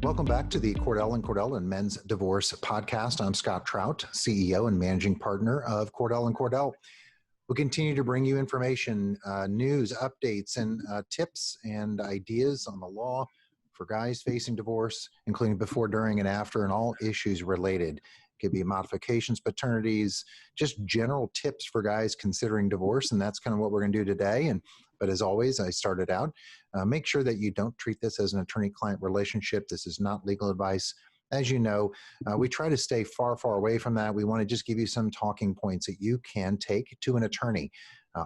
Welcome back to the Cordell Cordell and Men's Divorce Podcast. I'm Scott Trout, CEO and Managing Partner of Cordell Cordell. We continue to bring you information, news, updates, and tips and ideas on the law for guys facing divorce, including before, during, and after, and all issues related. It could be modifications, paternities, just general tips for guys considering divorce, and that's kind of what we're going to do today. But as always, I started out, make sure that you don't treat this as an attorney-client relationship. This is not legal advice. As you know, we try to stay far, far away from that. We want to just give you some talking points that you can take to an attorney.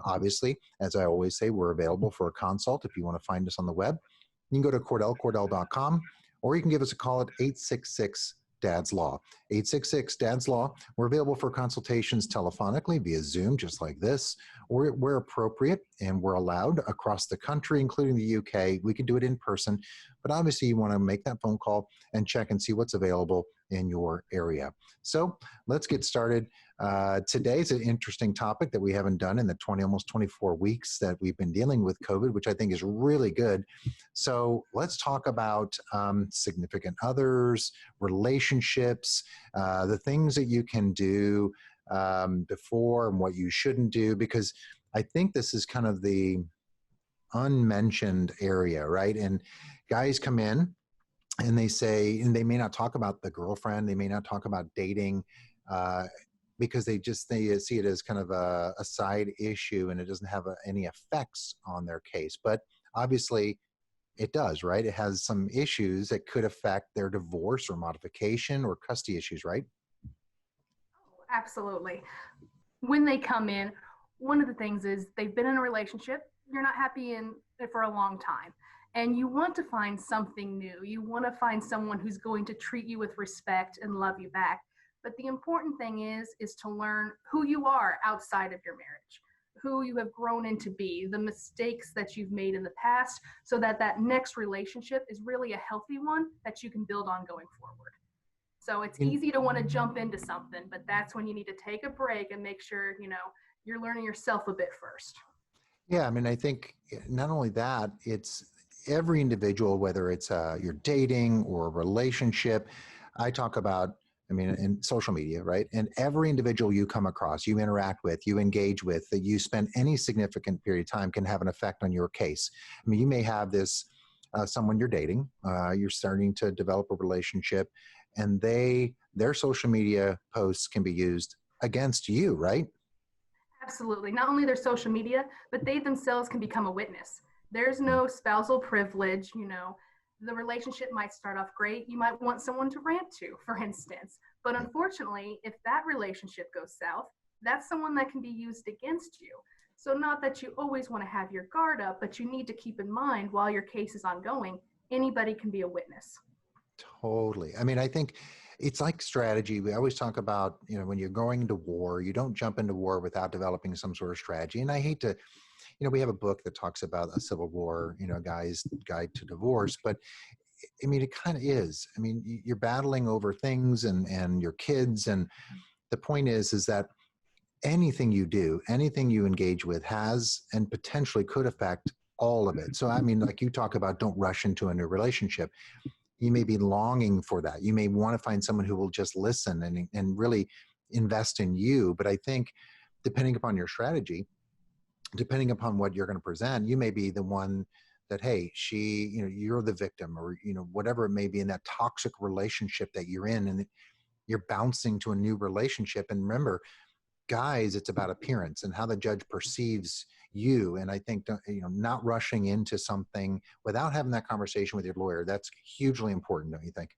Obviously, as I always say, we're available for a consult if you want to find us on the web. You can go to cordellcordell.com, or you can give us a call at 866 Dad's Law. 866 Dad's Law. We're available for consultations telephonically via Zoom, just like this, or where appropriate, and we're allowed across the country, including the UK. We can do it in person, but obviously you want to make that phone call and check and see what's available in your area. So let's get started. Today's an interesting topic that we haven't done in the almost 24 weeks that we've been dealing with COVID, which I think is really good. So let's talk about significant others, relationships, the things that you can do before and what you shouldn't do, because I think this is kind of the unmentioned area, right? And guys come in and they say, and they may not talk about the girlfriend, they may not talk about dating, because they see it as kind of a side issue and it doesn't have any effects on their case. But obviously it does, right? It has some issues that could affect their divorce or modification or custody issues, right? Absolutely. When they come in, one of the things is they've been in a relationship, you're not happy in it for a long time, and you want to find something new. You want to find someone who's going to treat you with respect and love you back. But the important thing is to learn who you are outside of your marriage, who you have grown into be, the mistakes that you've made in the past, so that that next relationship is really a healthy one that you can build on going forward. So it's easy to want to jump into something, but that's when you need to take a break and make sure, you're learning yourself a bit first. Yeah, I mean, I think not only that, it's every individual, whether it's you're dating or a relationship. I talk about, in social media, right? And every individual you come across, you interact with, you engage with, that you spend any significant period of time can have an effect on your case. I mean, you may have this, someone you're dating, you're starting to develop a relationship, and their social media posts can be used against you, right? Absolutely. Not only their social media, but they themselves can become a witness. There's no spousal privilege, The relationship might start off great. You might want someone to rant to, for instance. But unfortunately, if that relationship goes south, that's someone that can be used against you. So not that you always want to have your guard up, but you need to keep in mind while your case is ongoing, anybody can be a witness. Totally. I mean, I think it's like strategy. We always talk about, when you're going into war, you don't jump into war without developing some sort of strategy. And I hate to, we have a book that talks about a civil war, a guy's guide to divorce, but it kind of is. You're battling over things and your kids. And the point is that anything you do, anything you engage with has and potentially could affect all of it. So, like you talk about, don't rush into a new relationship. You may be longing for that. You may want to find someone who will just listen and really invest in you. But I think depending upon your strategy, depending upon what you're going to present, you may be the one that, hey, you're the victim, or, whatever it may be in that toxic relationship that you're in, and you're bouncing to a new relationship. And remember, guys, it's about appearance and how the judge perceives you. And I think, not rushing into something without having that conversation with your lawyer, that's hugely important, don't you think?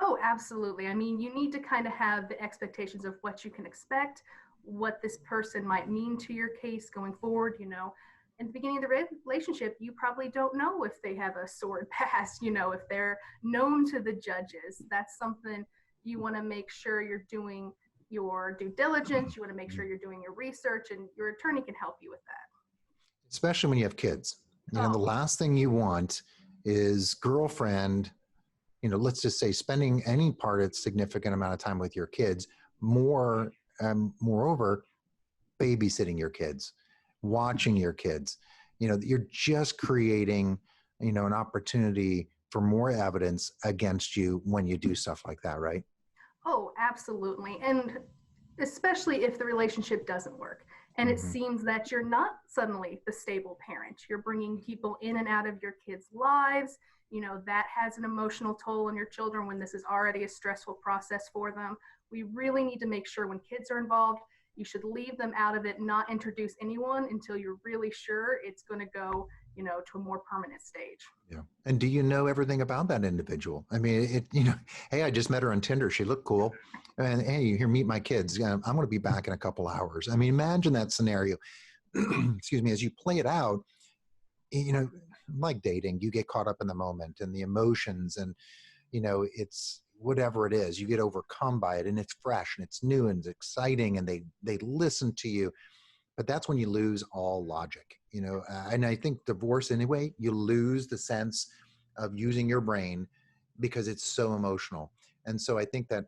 Oh, absolutely. You need to kind of have the expectations of what you can expect, what this person might mean to your case going forward. In the beginning of the relationship, you probably don't know if they have a sordid past, if they're known to the judges. That's something you want to make sure you're doing your due diligence. You want to make sure you're doing your research, and your attorney can help you with that. Especially when you have kids. The last thing you want is girlfriend, let's just say, spending any part of significant amount of time with your kids, moreover, babysitting your kids, watching your kids. You're just creating, an opportunity for more evidence against you when you do stuff like that, right? Oh, absolutely. And especially if the relationship doesn't work and it seems that you're not suddenly the stable parent. You're bringing people in and out of your kids' lives. That has an emotional toll on your children when this is already a stressful process for them. We really need to make sure when kids are involved, you should leave them out of it, not introduce anyone until you're really sure it's going to go, to a more permanent stage. Yeah. And do you know everything about that individual? I mean, hey, I just met her on Tinder. She looked cool. And hey, here, meet my kids. I'm going to be back in a couple hours. I mean, imagine that scenario. Excuse me, as you play it out, like dating, you get caught up in the moment and the emotions and, it's whatever it is, you get overcome by it and it's fresh and it's new and it's exciting and they listen to you. But that's when you lose all logic, and I think divorce anyway, you lose the sense of using your brain because it's so emotional. And so I think that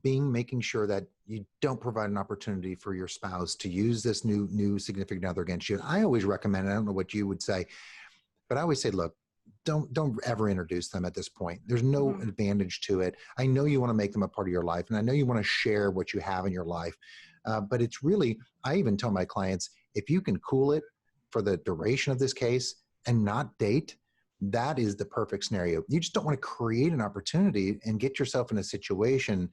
making sure that you don't provide an opportunity for your spouse to use this new significant other against you. I always recommend, I don't know what you would say, but I always say, look, don't ever introduce them at this point. There's no advantage to it. I know you want to make them a part of your life, and I know you want to share what you have in your life. But it's really, I even tell my clients, if you can cool it for the duration of this case and not date, that is the perfect scenario. You just don't want to create an opportunity and get yourself in a situation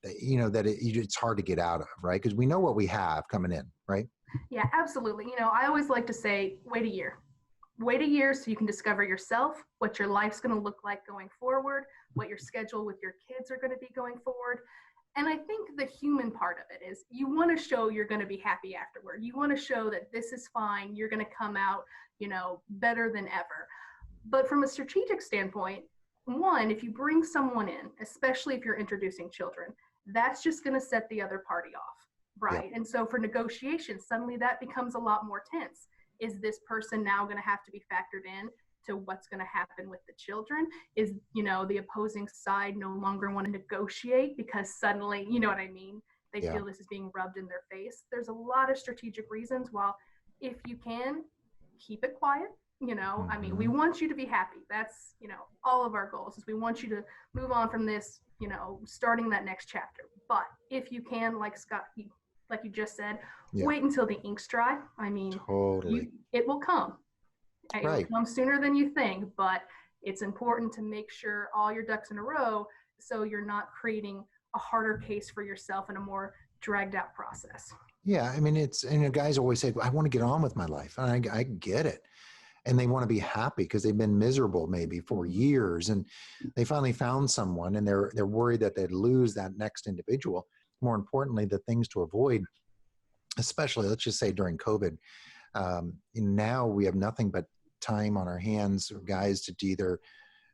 that, it's hard to get out of, right? Because we know what we have coming in, right? Yeah, absolutely. I always like to say, wait a year. Wait a year so you can discover yourself, what your life's going to look like going forward, what your schedule with your kids are going to be going forward. And I think the human part of it is you want to show you're going to be happy afterward. You want to show that this is fine. You're going to come out, better than ever. But from a strategic standpoint, one, if you bring someone in, especially if you're introducing children, that's just going to set the other party off, right? Yeah. And so for negotiations, suddenly that becomes a lot more tense. Is this person now going to have to be factored in to what's going to happen with the children? Is, the opposing side no longer want to negotiate because suddenly, you know what I mean? They feel this is being rubbed in their face. There's a lot of strategic reasons. While if you can, keep it quiet. I mean, we want you to be happy. That's, all of our goals is we want you to move on from this, starting that next chapter. But if you can, like Scott, like you just said, wait until the ink's dry. I mean, totally. It will come. It Right. will come sooner than you think, but it's important to make sure all your ducks in a row so you're not creating a harder case for yourself in a more dragged out process. Yeah, I mean, guys always say, I want to get on with my life. And I get it. And they want to be happy because they've been miserable maybe for years. And they finally found someone and they're worried that they'd lose that next individual. More importantly, the things to avoid, especially, let's just say during COVID, now we have nothing but time on our hands for guys to either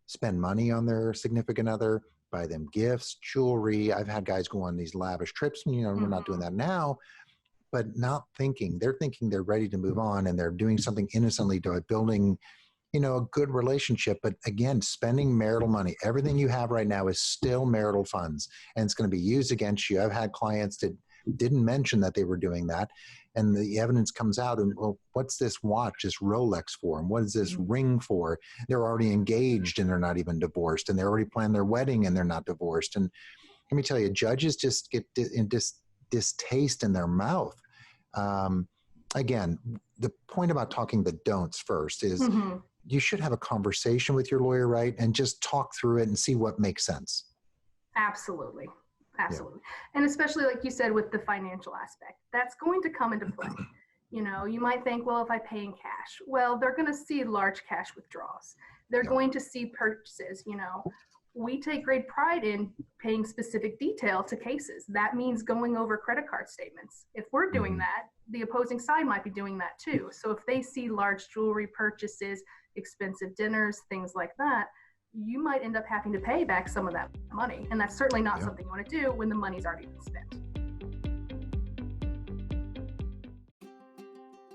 spend money on their significant other, buy them gifts, jewelry. I've had guys go on these lavish trips. We're not doing that now, but not thinking. They're thinking they're ready to move on and they're doing something innocently to building, a good relationship. But again, spending marital money, everything you have right now is still marital funds and it's going to be used against you. I've had clients that didn't mention that they were doing that. And the evidence comes out and, well, what's this watch, this Rolex for? And what is this ring for? They're already engaged and they're not even divorced. And they already planned their wedding and they're not divorced. And let me tell you, judges just get distaste in their mouth. Again, the point about talking the don'ts first is you should have a conversation with your lawyer, right? And just talk through it and see what makes sense. Absolutely. Absolutely. Yeah. And especially like you said, with the financial aspect, that's going to come into play. You might think, well, if I pay in cash, well, they're going to see large cash withdrawals. They're going to see purchases. We take great pride in paying specific detail to cases. That means going over credit card statements. If we're doing that, the opposing side might be doing that too. So if they see large jewelry purchases, expensive dinners, things like that, you might end up having to pay back some of that money. And that's certainly not something you want to do when the money's already been spent.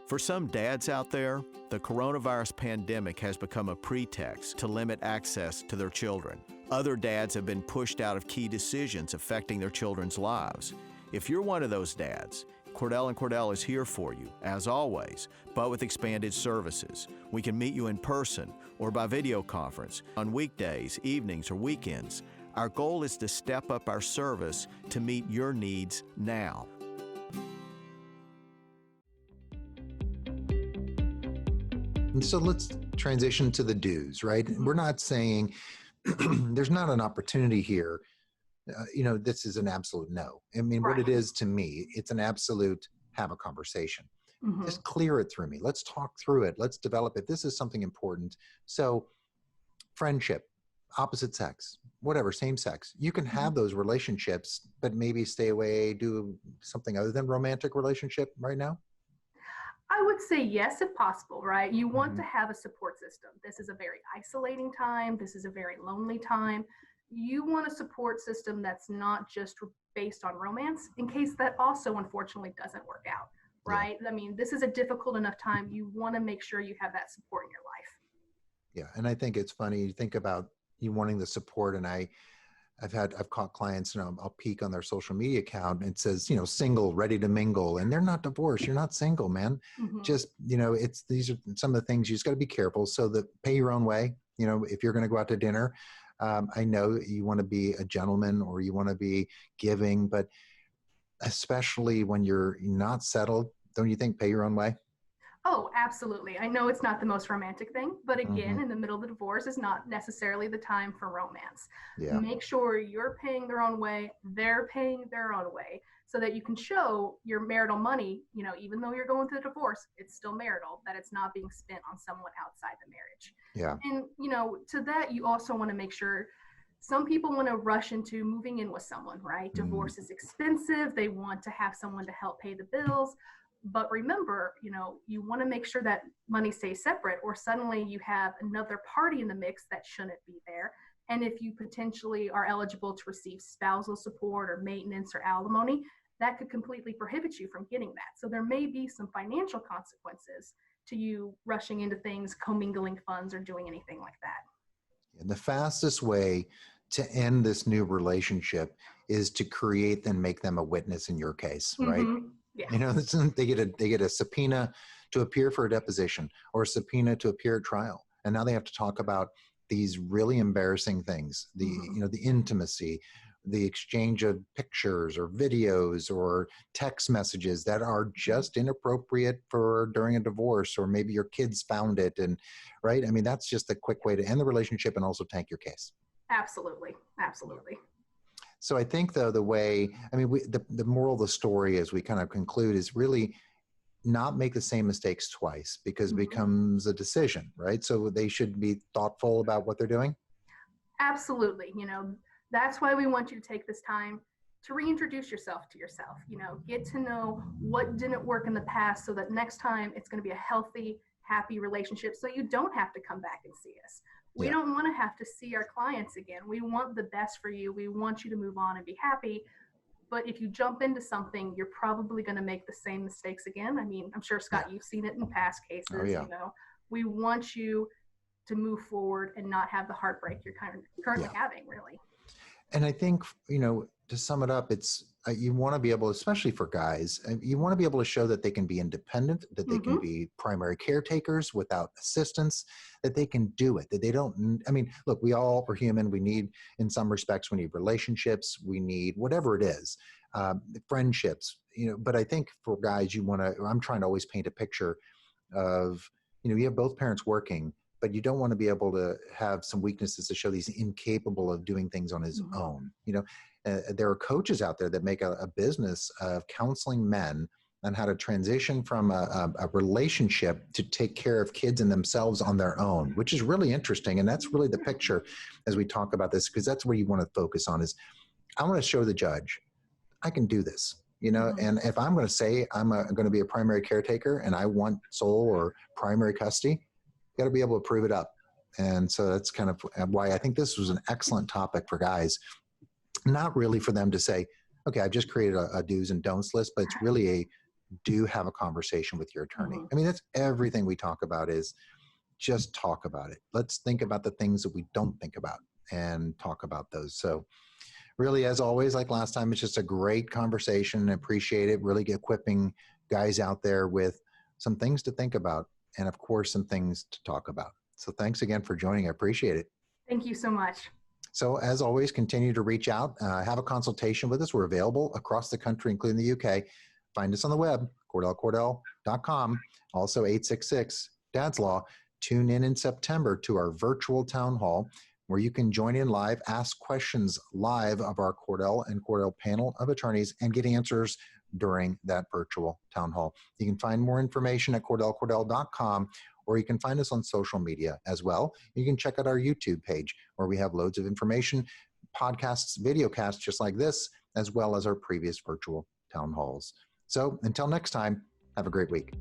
For some dads out there, the coronavirus pandemic has become a pretext to limit access to their children. Other dads have been pushed out of key decisions affecting their children's lives. If you're one of those dads, Cordell Cordell is here for you, as always, but with expanded services. We can meet you in person or by video conference on weekdays, evenings, or weekends. Our goal is to step up our service to meet your needs now. And so let's transition to the do's, right? We're not saying there's not an opportunity here. This is an absolute no. I mean, Right. what it is to me, it's an absolute have a conversation. Mhm. Just clear it through me. Let's talk through it. Let's develop it. This is something important. So friendship, opposite sex, whatever, same sex, you can have those relationships, but maybe stay away, do something other than romantic relationship right now. I would say yes, if possible, right? You want Mhm. to have a support system. This is a very isolating time. This is a very lonely time. You want a support system that's not just based on romance, in case that also unfortunately doesn't work out, Yeah. right? I mean, this is a difficult enough time. You want to make sure you have that support in your life. Yeah. And I think it's funny, you think about you wanting the support, and I've caught clients, I'll peek on their social media account and it says, single, ready to mingle, and they're not divorced. You're not single, man. Mhm. Just, these are some of the things you just got to be careful. So that pay your own way. If you're going to go out to dinner, I know you want to be a gentleman or you want to be giving, but especially when you're not settled, don't you think pay your own way? Oh, absolutely. I know it's not the most romantic thing, but again, Hmm. in the middle of the divorce is not necessarily the time for romance. Yeah. Make sure you're paying their own way, they're paying their own way, so that you can show your marital money, even though you're going through the divorce, it's still marital, that it's not being spent on someone outside the marriage. Yeah. And, to that, you also want to make sure some people want to rush into moving in with someone, right? Divorce is expensive. They want to have someone to help pay the bills. But remember, you want to make sure that money stays separate, or suddenly you have another party in the mix that shouldn't be there. And if you potentially are eligible to receive spousal support or maintenance or alimony, that could completely prohibit you from getting that. So there may be some financial consequences to you rushing into things, commingling funds, or doing anything like that. And the fastest way to end this new relationship is to create and make them a witness in your case, right? Mm-hmm. Yeah. They get a subpoena to appear for a deposition or a subpoena to appear at trial, and now they have to talk about these really embarrassing things: the intimacy, the exchange of pictures or videos or text messages that are just inappropriate for during a divorce, or maybe your kids found it, and right. I mean, that's just a quick way to end the relationship and also tank your case. Absolutely. Absolutely. So I think, though, the moral of the story as we kind of conclude is really not make the same mistakes twice, because it becomes a decision, right? So they should be thoughtful about what they're doing. Absolutely. That's why we want you to take this time to reintroduce yourself to yourself, get to know what didn't work in the past, so that next time it's going to be a healthy, happy relationship. So you don't have to come back and see us. We don't want to have to see our clients again. We want the best for you. We want you to move on and be happy. But if you jump into something, you're probably going to make the same mistakes again. I mean, I'm sure, Scott, you've seen it in past cases. Oh, yeah. We want you to move forward and not have the heartbreak you're currently having, really. And I think, to sum it up, it's you want to be able, especially for guys, you want to be able to show that they can be independent, that they can be primary caretakers without assistance, that they can do it, that they don't, look, we all are human. We need, in some respects, we need relationships, we need whatever it is, friendships, but I think for guys, I'm trying to always paint a picture of, you have both parents working, but you don't want to be able to have some weaknesses to show he's incapable of doing things on his own. There are coaches out there that make a business of counseling men on how to transition from a relationship to take care of kids and themselves on their own, which is really interesting. And that's really the picture as we talk about this, because that's where you want to focus on is, I want to show the judge, I can do this. And if I'm going to say I'm going to be a primary caretaker and I want sole or primary custody, you got to be able to prove it up. And so that's kind of why I think this was an excellent topic for guys, not really for them to say, okay, I've just created a do's and don'ts list, but it's really do have a conversation with your attorney. That's everything we talk about is just talk about it. Let's think about the things that we don't think about and talk about those. So Really, as always, like last time, it's just a great conversation. Appreciate it. Really equipping guys out there with some things to think about and, of course, some things to talk about. So thanks again for joining. I appreciate it. Thank you so much. So as always, continue to reach out, have a consultation with us. We're available across the country, including the UK. Find us on the web, CordellCordell.com, also 866 Dad's Law. Tune in September to our virtual town hall where you can join in live, ask questions live of our Cordell and Cordell panel of attorneys and get answers during that virtual town hall. You can find more information at CordellCordell.com, or you can find us on social media as well. You can check out our YouTube page where we have loads of information, podcasts, video casts just like this, as well as our previous virtual town halls. So until next time, have a great week.